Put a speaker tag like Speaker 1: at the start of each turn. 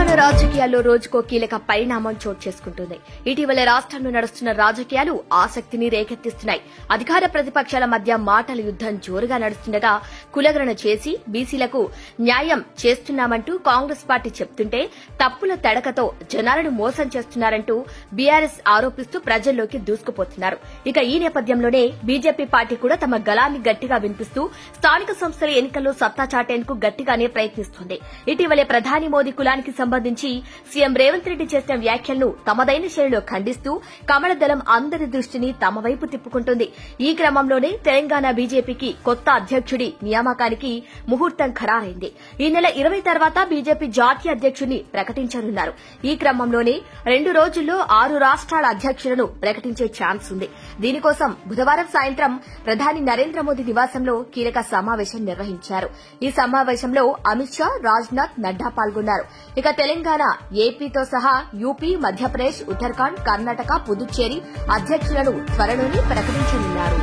Speaker 1: తెలంగాణ రాజకీయాల్లో రోజుకో కీలక పరిణామం చోటు చేసుకుంటుంది. ఇటీవల రాష్ట్రంలో నడుస్తున్న రాజకీయాలు ఆసక్తిని రేకెత్తిస్తున్నాయి. అధికార ప్రతిపక్షాల మధ్య మాటల యుద్దం జోరుగా నడుస్తుండగా కులగణన చేసి బీసీలకు న్యాయం చేస్తున్నామంటూ కాంగ్రెస్ పార్టీ చెప్తుంటే తప్పుల తడకతో జనాలను మోసం చేస్తున్నారంటూ బీఆర్ఎస్ ఆరోపిస్తూ ప్రజల్లోకి దూసుకుపోతున్నారు. ఇక ఈ నేపథ్యంలోనే బీజేపీ పార్టీ కూడా తమ గళాన్ని గట్టిగా వినిపిస్తూ స్థానిక సంస్థల ఎన్నికల్లో సత్తా చాటేందుకు గట్టిగానే ప్రయత్నిస్తోంది. ఇటీవలే ప్రధాని మోదీ కులానికి సంబంధించి సీఎం రేవంత్ రెడ్డి చేసిన వ్యాఖ్యలను తమదైన శైలిలో ఖండిస్తూ కమల దళం అందరి దృష్టిని తమ వైపు తిప్పుకుంటుంది. ఈ క్రమంలోనే తెలంగాణ బీజేపీకి కొత్త అధ్యక్షుడి నియామకానికి ముహూర్తం ఖరారైంది. ఈ నెల 20 తర్వాత బీజేపీ జాతీయ అధ్యక్షుడిని ప్రకటించనున్నారు. ఈ క్రమంలోనే 2 రోజుల్లో 6 రాష్ట్రాల అధ్యక్షులను ప్రకటించే ఛాన్స్ ఉంది. దీనికోసం బుధవారం సాయంత్రం ప్రధాని నరేంద్ర మోదీ నివాసంలో కీలక సమావేశం నిర్వహించారు. ఈ సమావేశంలో అమిత్ షా, రాజ్నాథ్, నడ్డా పాల్గొన్నారు. ఇక తెలంగాణ, ఏపీతో సహా యూపీ, మధ్యప్రదేశ్, ఉత్తరాఖండ్, కర్ణాటక, పుదుచ్చేరి అధ్యక్షులను త్వరలోనే ప్రకటించనున్నారు.